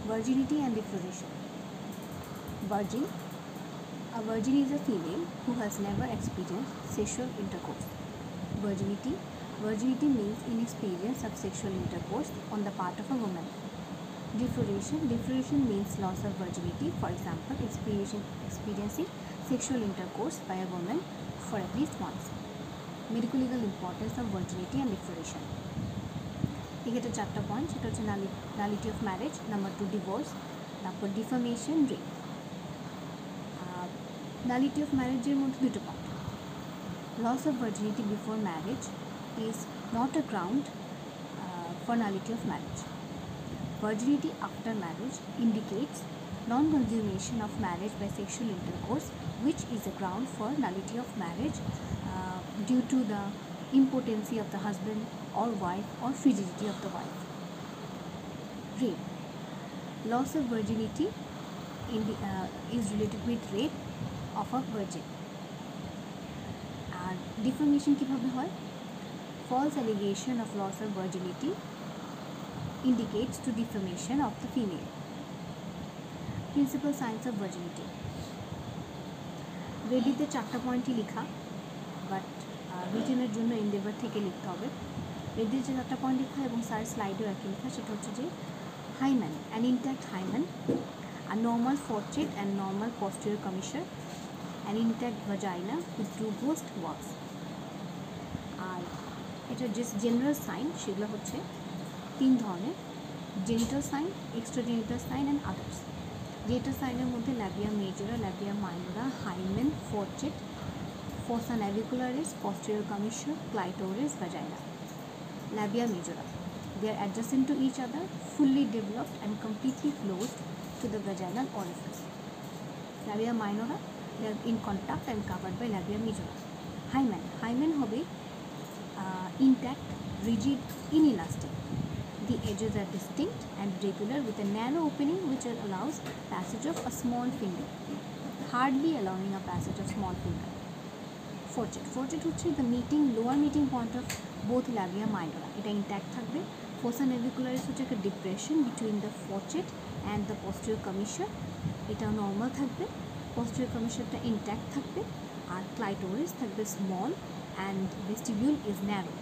Virginity and defloration. Virgin. A virgin is a female who has never experienced sexual intercourse. Virginity. Virginity means inexperience of sexual intercourse on the part of a woman. Defloration. Defloration means loss of virginity, for example, experiencing sexual intercourse by a woman for at least once. Medical legal importance of virginity and defloration. এক্ষেত্রে চারটা point, সেটা হচ্ছে nullity of marriage, number 2 divorce, তারপর defamation, rape. Nullity of ম্যারেজের মধ্যে দুটো point. Loss of virginity before marriage is not a ground for nullity of marriage. Virginity after marriage indicates non-consummation of marriage by sexual intercourse, which is a ground for nullity of marriage due to the impotency of the husband or wife or frigidity of the wife. Rape. Loss of virginity is related with rape of a virgin. And defamation কিভাবে হয়? False allegation of loss of virginity indicates to defamation of the female. Principal signs of virginity. রেডিতে চারটা পয়েন্টই লেখা, but রিটেনের জন্য Endeavour থেকে লিখতে হবে। রেডিতে যে চারটা পয়েন্ট লেখা এবং স্যার স্লাইডেও একই লেখা, সেটা হচ্ছে যে hymen, an intact hymen, a normal forecheck and normal posterior commissure, an intact vagina with two ghost walls. আর এটা যে জেনারেল সাইন সেগুলো হচ্ছে তিন ধরনের: genital sign, extragenital sign and others. Genital সাইনের মধ্যে labia majora, labia minora, hymen, fourchette, fossa navicularis, posterior commissure, clitoris, vagina. Labia majora. They are adjacent to each other, fully developed and completely closed to the vaginal orifice. Labia minora. They are in contact and covered by labia majora. Hymen. Hymen হবে intact, rigid, inelastic. The edges are distinct and regular with a narrow opening which allows passage of a small finger, hardly allowing a passage of small finger. Fourchette. Fourchette হচ্ছে the lower meeting point of both labia minora. এটা intact থাকবে। Fossa navicularis হচ্ছে একটা depression between the fourchette and the posterior commissure. এটা normal থাকবে। posterior commissureটা intact থাকবে। আর clitoris থাকবে small and vestibule is narrow.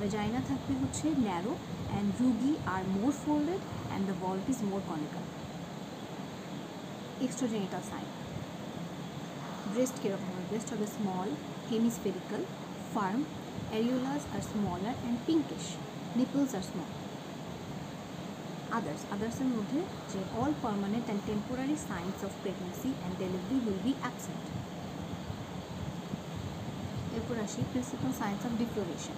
Vagina থাকবে হচ্ছে narrow and rugi are more folded and the valve is more conical. Extragenital sign. Breast কিরকম হবে? Breast হবে small, hemispherical, firm, areolas are smaller and pinkish, nipples are small. Others এর মধ্যে যে all permanent and temporary signs of pregnancy and delivery will be absent. এরপর আসি principal signs of ডিফ্লোরেশন।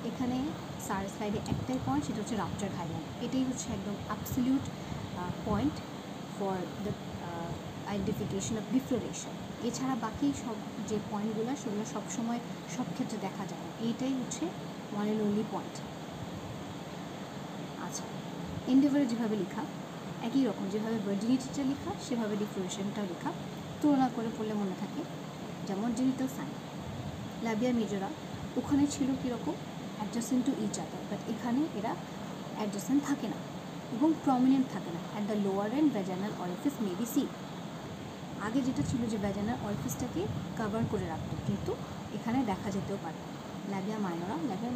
এখানে sir স্লাইডে একটাই পয়েন্ট, সেটা হচ্ছে রাপচার হাইমেন। এটাই হচ্ছে একদম absolute point for the identification of defloration. এছাড়া বাকি সব যে পয়েন্টগুলো সেগুলো সবসময় সব ক্ষেত্রে দেখা যায় না, এইটাই হচ্ছে ওয়ান অ্যান্ড অনলি পয়েন্ট। আচ্ছা, এন্ডেভারে যেভাবে লেখা একই রকম, যেভাবে ভার্জিনিটিটা লেখা সেভাবে ডিফ্লোরেশনটাও লেখা, তুলনা করে পড়লে মনে থাকে। যেমন জেনিটাল সাইন, ল্যাবিয়া মেজরা ওখানে ছিল কীরকম adjacent to each other, but এখানে এরা অ্যাডজাসেন্ট থাকে না এবং প্রমিনেন্ট থাকে না। At the lower end vaginal orifice may be seen. আগে যেটা ছিল যে ভ্যাজানাল অরিফিসটাকে কভার করে রাখতো, কিন্তু এখানে দেখা যেতেও পারে। ল্যাবিয়া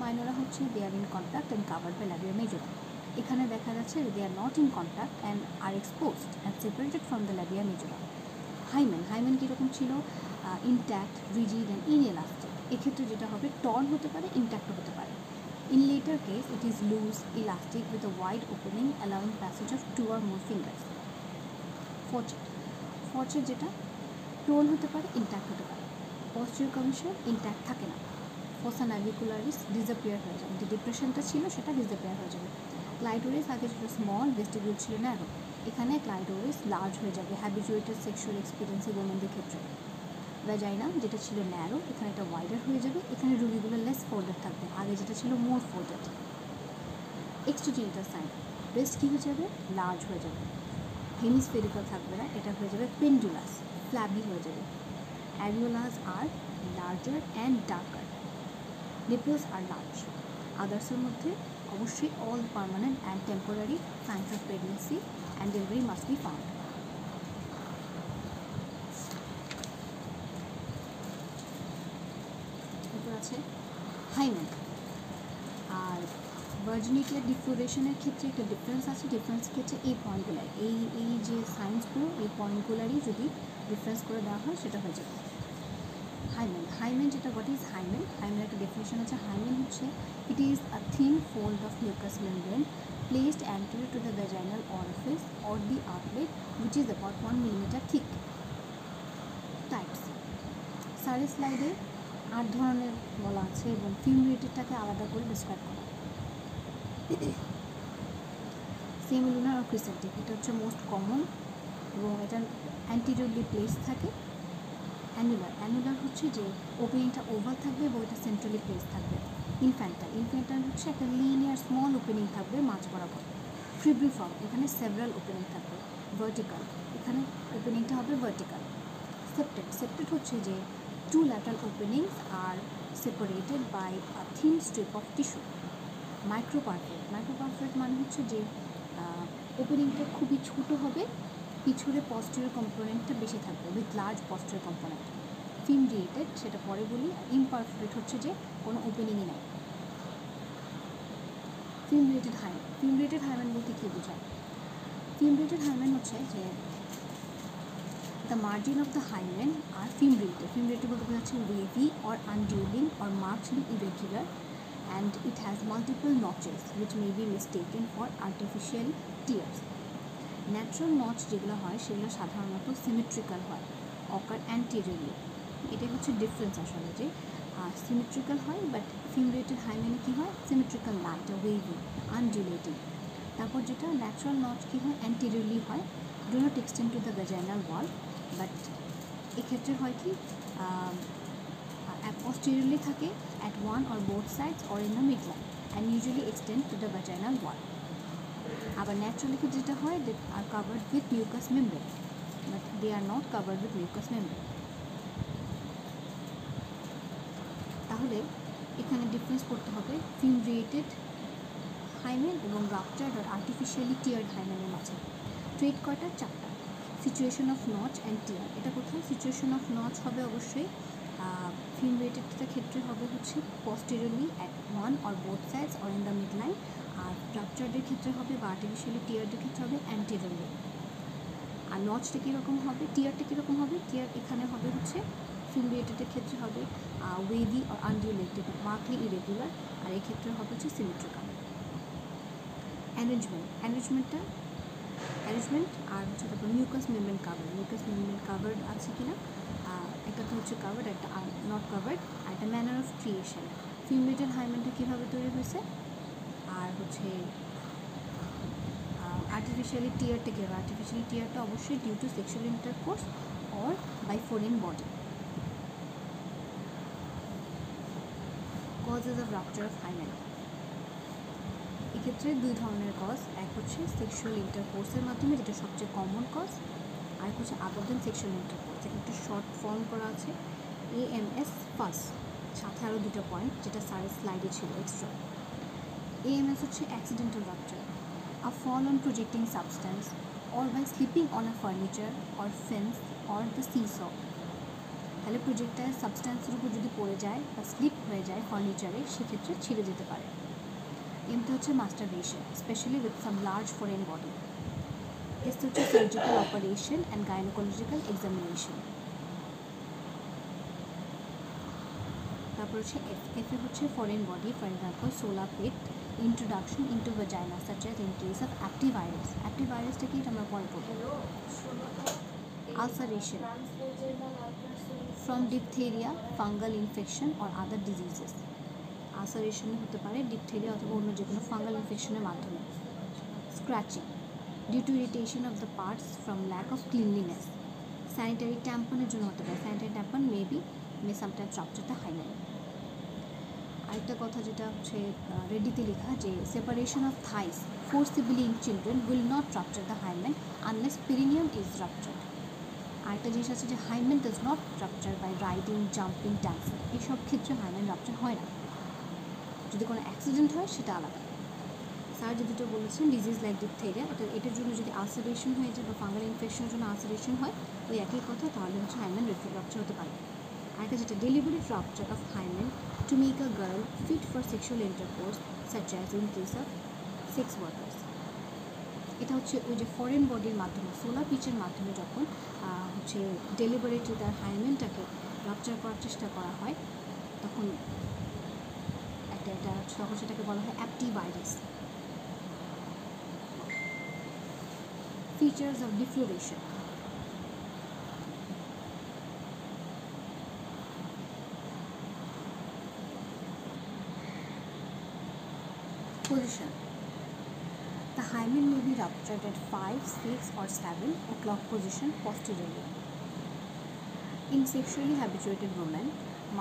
মাইনরা হচ্ছে they are in contact and covered by labia majora. এখানে দেখা যাচ্ছে they are not in contact and are exposed and separated from the labia majora. Hymen কীরকম ছিল? Intact, rigid and inelastic. এক্ষেত্রে যেটা হবে টর্ন হতে পারে, ইনট্যাক্টও হতে পারে। In later case, it is loose, elastic with a wide opening allowing passage of 2 or more fingers. Fourchette যেটা টোন হতে পারে, ইনট্যাক্ট হতে পারে। posterior commissure ইনট্যাক্ট থাকে না। fossa navicularis ডিসঅ্যাপিয়ার হয়ে যাবে, যে ডিপ্রেশনটা ছিল সেটা ডিসঅ্যাপিয়ার হয়ে যাবে। ক্লাইটোরিস আগে ছিল স্মল, ভেস্টিবিউল ছিল ন্যারো, এখানে ক্লাইটোরিস লার্জ হয়ে যাবে হ্যাবিচুয়েটেড সেক্সুয়াল এক্সপিরিয়েন্সে ওমেনদের ক্ষেত্রে। ভ্যাজাইনা যেটা ছিল ন্যারো, এখানে এটা ওয়াইডার হয়ে যাবে, এখানে রুগীগুলো লেস ফোল্ডেড থাকবে, আগে যেটা ছিল মোর ফোল্ডেড। এক্সট্রাজেনিটাল সাইন, ব্রেস্ট কী হয়ে যাবে? লার্জ হয়ে যাবে, হেমিস্ফেরিক্যাল থাকবে না, এটা হয়ে যাবে পেন্ডুলাস, ফ্ল্যাবি হয়ে যাবে। Areolas are larger and darker, nipples R large. আদার্সের মধ্যে অবশ্যই all permanent and temporary signs of pregnancy and delivery must be found. এরপর আছে হাইমেন। আর ভার্জিনিটি আর ডিফ্লোরেশনের ক্ষেত্রে একটা ডিফারেন্স আছে। ডিফারেন্স ক্ষেত্রে এই পয়েন্টগুলাই, এই যে সাইন্সগুলো, এই পয়েন্টগুলারই যদি ডিফারেন্স করে দেওয়া হয় সেটা হয়ে যাবে হাইমেন। যেটা হোয়াট ইজ হাইমেন? হাইমেনের একটা ডেফিনেশন আছে। হাইমেন হচ্ছে it is a thin fold of mucus membrane placed anterior to the vaginal orifice or the outlet which is about 1 millimeter thick. Types সারের স্লাইডে 8 ধরনের বলা আছে এবং ফিউমরেটেডটাকে আলাদা করে ডিসক্রাইব করা। সেমিলুনার আর ক্রিসেন্টিক, এটা হচ্ছে মোস্ট কমন এবং এটা অ্যান্টিরিয়রলি প্লেস থাকে। অ্যানুলার হচ্ছে যে ওপেনিংটা ওভাল থাকবে এবং এটা সেন্ট্রালি প্লেস থাকবে। ইনফ্যান্টাইল হচ্ছে একটা লিনিয়ার স্মল ওপেনিং থাকবে মাঝ বরাবর। ফিব্রিফর্ম, এখানে সেভারাল ওপেনিং থাকবে। ভার্টিক্যাল, এখানে ওপেনিংটা হবে ভার্টিক্যাল। সেপ্টেড হচ্ছে যে 2 lateral openings are separated by a thin strip of tissue. মাইক্রোপারফেক্ট মানে হচ্ছে যে ওপেনিংটা খুবই ছোট হবে, পিছনে পস্টেরিয়র কম্পোনেন্টটা বেশি থাকবে উইথ লার্জ পস্টেরিয়র কম্পোনেন্ট। ফিমরিয়েটেড, সেটা পরে বলি। ইমপারফেক্ট হচ্ছে যে কোনো ওপেনিংই নাই। ফিমরিয়েটেড হাইমেন বলতে কী বোঝায়? ফিমরিয়েটেড হাইমেন হচ্ছে যে the margin of the hymen are fimbriated. Fimbriated বলতে বোঝাচ্ছে wavy or undulating or markedly irregular, and it has multiple notches which may be mistaken for artificial tears. Natural notch যেগুলো হয় সেগুলো সাধারণত সিমেট্রিক্যাল হয়, অকার অ্যান্টিরিয়রলি। এটাই হচ্ছে ডিফারেন্স আসলে, যে সিমেট্রিক্যাল হয় বাট ফিমব্রিয়েটেড হাইমেনে কী হয়? সিমেট্রিক্যাল না, এটা ওয়েভি, আনডিউলেটিং। তারপর যেটা ন্যাচারাল নচ কী হয়? অ্যান্টিরিয়রলি হয়, do not extend to the vaginal wall, but এক্ষেত্রে হয় কি posteriorly থাকে at one or both sides or in the midline and usually extend to the vaginal wall. আবার ন্যাচারালি ক্ষেত্রে যেটা হয়, they are covered with mucous membrane but they are not covered with mucous membrane. তাহলে এখানে difference করতে হবে fimbriated hymen এবং ruptured আর আর্টিফিশিয়ালি টিয়ার্ড হাইমেনের মাঝে। ট্রেড কয়টা? 4টা। Situation of notch and tear, এটা কোথায়? সিচুয়েশন অফ নচ হবে অবশ্যই ফিমব্রিয়েটেডটার ক্ষেত্রে হবে হচ্ছে posteriorly at one or both sides or in the midline, আর রাপচার্ডের ক্ষেত্রে হবে বা আর্টিফিশিয়ালি টিয়ার্ডের ক্ষেত্রে হবে অ্যান্টিরিয়রলি। আর নচটা কীরকম হবে? টিয়ারটা কীরকম হবে? টিয়ার এখানে হবে হচ্ছে ফিমব্রিয়েটেডের ক্ষেত্রে হবে ওয়েভি আর আনডিউলেটেড, মার্কলি ইরেগুলার, আর এই ক্ষেত্রে হবে হচ্ছে সিমেট্রিক্যাল। অ্যারেঞ্জমেন্ট আর হচ্ছে তারপর মিউকাস মেমব্রেন কাভার্ড আছে কিনা, একটা তো হচ্ছে কাভার্ড, একটা নট কাভার্ড, আর একটা ম্যানার অফ ক্রিয়েশন। ফিমব্রিয়েটেড হাইমেনটা কীভাবে তৈরি হয়েছে, আর হচ্ছে আর্টিফিশিয়ালি টিয়ারটা অবশ্যই due to sexual intercourse or by foreign body. Causes of rupture of hymen, এক্ষেত্রে 2 ধরনের কজ। এক হচ্ছে সেক্সুয়াল ইন্টারকোর্সের মাধ্যমে, যেটা সবচেয়ে কমন কজ, আর হচ্ছে আদার দেন সেক্সুয়াল ইন্টারকোর্স। একটা শর্ট ফর্ম করা আছে AMS ফার্স্ট, সাথে আরও 2টা পয়েন্ট যেটা সারের স্লাইডে ছিল এক্সট্রা। AMS হচ্ছে accidental rupture, a fall on projecting substance or by slipping on a furniture or fence or the seas. তাহলে প্রজেক্টাইল সাবস্ট্যান্সের উপর যদি পড়ে যায় বা স্লিপ হয়ে যায় ফার্নিচারে, সেক্ষেত্রে ছিঁড়ে যেতে পারে। এমটা হচ্ছে masturbation, specially with some large foreign body. এসটা হচ্ছে surgical operation and gynaecological examination. তারপর হচ্ছে এফে হচ্ছে foreign body, for example solar pet, introduction into vagina such as in case of active iris. Active irisটা কি, এটা আমরা পরে পড়ব। Ulceration from diphtheria, fungal infection or other diseases. Ulceration হতে পারে ডিপথেরিয়া অথবা অন্য যে কোনো ফাঙ্গাল ইনফেকশনের মাধ্যমে। Scratching due to irritation of the parts from lack of cleanliness. Sanitary tamponের জন্য হতে পারে, sanitary tampon may sometimes rupture the hymen. আরেকটা কথা যেটা হচ্ছে রেডিতে লেখা, যে separation of thighs forcibly in children will not rupture the hymen unless perineum is ruptured. আরেকটা জিনিস আছে যে hymen does not rupture by riding, jumping, dancing, এইসব ক্ষেত্রে হাইমেন রাপচার হয় না। যদি কোনো অ্যাক্সিডেন্ট হয় সেটা আলাদা। স্যার যে দুটো বলেছেন ডিজিজ লাইক ডিপথেরিয়া, এটার জন্য যদি আলসারেশন হয়ে যায় বা ফাঙ্গাল ইনফেকশনের জন্য আলসারেশন হয় ওই একই কথা, তাহলে হচ্ছে হাইমেন রাপচার হতে পারে। আরেকটা যেটা deliberate rupture of hymen to make a girl fit for sexual intercourse such as in case of sex workers. এটা হচ্ছে ওই যে ফরেন বডির মাধ্যমে সোলার পিচের মাধ্যমে যখন হচ্ছে ডেলিভারেটলি তার হাইমেনটাকে রাপচার করার চেষ্টা করা হয় তখন তখন সেটাকে বলা হয় অ্যাপটিভাইরাস। Features of defloration. Position. The hymen may be ruptured at 5, 6 or 7 o'clock position posteriorly. In sexually habituated women,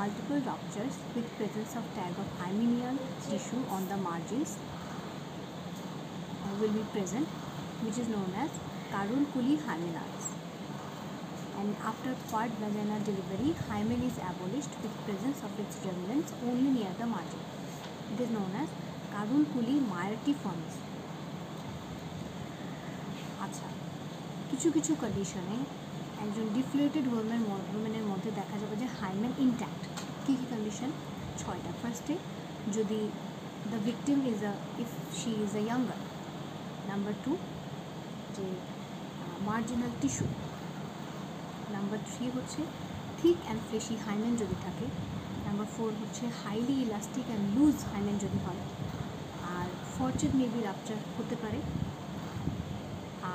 multiple ruptures with presence of tag of hymenial tissue on the margins will be present, which is known as carunculus hymenalis. And after third vaginal delivery, hymen is abolished with presence of its remnants only near the margin. It is known as carunculus myrtiformis. আচ্ছা, কিছু কিছু কন্ডিশনে একজন ডিফ্লেটেড ওমেনের মধ্যে দেখা যাবে যে hymen intact. কী কী condition? 6টা। ফার্স্টে যদি the victim if she is a younger. Number 2 যে মার্জিনাল টিস্যু। নাম্বার 3 হচ্ছে থিক অ্যান্ড ফ্লেশি হাইমেন যদি থাকে। নাম্বার 4 হচ্ছে highly elastic and loose hymen যদি হয়। আর ফরচেড মেবি রাপচার হতে পারে।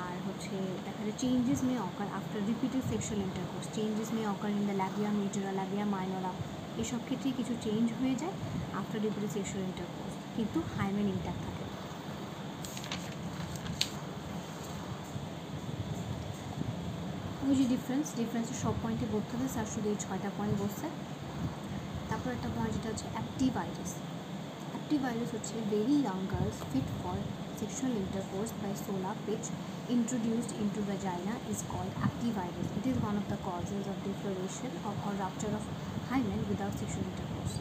আর হচ্ছে দেখা যায় changes may occur after repeated sexual intercourse, changes may occur in the labia majora, labia minora, এসব ক্ষেত্রেই কিছু চেঞ্জ হয়ে যায় আফটার রিপিটেড সেক্সুয়াল ইন্টারকোর্স, কিন্তু হাইমেন ইনট্যাক্ট থাকে। ওই যে ডিফারেন্সের সব পয়েন্টে বলতে হবে, স্যার শুধু এই 6টা পয়েন্ট বলছে। তারপর একটা পয়েন্ট যেটা হচ্ছে অ্যাপটিভাইরাস। অ্যাপটিভাইরাস হচ্ছে very young girls fit for sexual intercourse by solar pitch introduced into vagina is called aptivirus. It is one of the causes of defloration or rupture of hymen without sexual intercourse.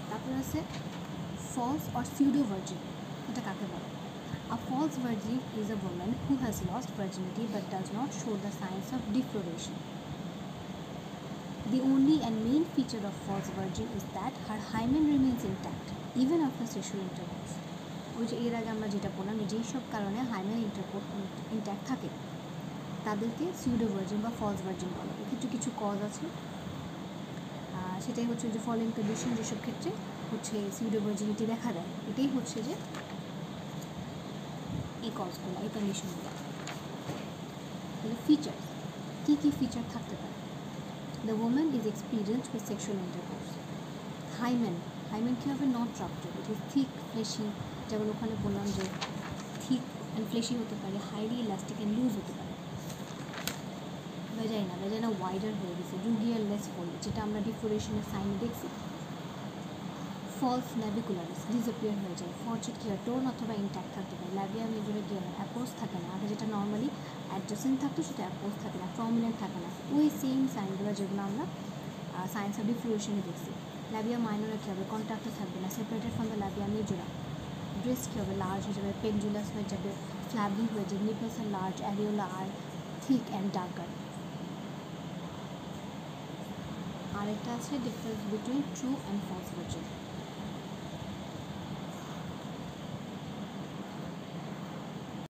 তারপর আছে false or pseudo virgin. এটা কাকে বলে? A false virgin is a woman who has lost virginity but does not show the signs of defloration. The only and main feature of false virgin is that her hymen remains intact even after sexual intercourse. ওই যে এর আগে আমরা যেটা বললাম, যেই সব কারণে হাইমেন ইনট্যাক্ট থাকে তাদেরকে সিউডো ভার্জিন বা ফলস ভার্জিন বলে। এক্ষেত্রে কিছু কজ আছে, সেটাই হচ্ছে যে ফলোইং কন্ডিশন যেসব ক্ষেত্রে হচ্ছে সিউডো ভার্জিনিটি দেখা দেয়, এটাই হচ্ছে যে এই কজগুলো, এই কন্ডিশনগুলো। তাহলে ফিচার্স, কী কী ফিচার থাকতে পারে? The woman is experienced with sexual intercourse. Hymen কী হবে? Not rupture, it is thick fleshy, যেমন ওখানে বললাম যে থিক অ্যান্ড ফ্লেশি হতে পারে, হাইলি ইলাস্টিক অ্যান্ড লুজ হতে পারে। ভেজাইনা ওয়াইডার হয়ে গেছে, রুগিয়ার লেস ফোল্ড, যেটা আমরা ডিফ্লোরেশনের সাইনে দেখছি। ফলস ন্যাভিকুলারিস ডিসঅ্যাপিয়ার হয়ে যায়। ফরচেড কী হয়? টোন অথবা ইনট্যাক্ট থাকতে পারে। ল্যাবিয়া মেজরে গিয়ে অ্যাপোজ থাকে না, আগে যেটা নর্মালি অ্যাডজাসেন্ট থাকতো সেটা অ্যাপোজ থাকে না, প্রমিনেন্ট থাকে না। ওই সেম সাইনগুলো যেগুলো আমরা সায়েন্স অফ ডিফ্লোরেশনে দেখছি। ল্যাবিয়া মাইনরে কী হবে? কন্ট্যাক্টে থাকবে না, separated from the labia majora. Breast কী হবে? লার্জ হয়ে যাবে, পেন্ডুলাস হয়ে যাবে, ফ্ল্যাবি হয়ে যাবে, নিপলস আর লার্জ, অ্যারিওলা আর থিক অ্যান্ড ডার্কার। আরেকটা আছে difference between true and false virgin.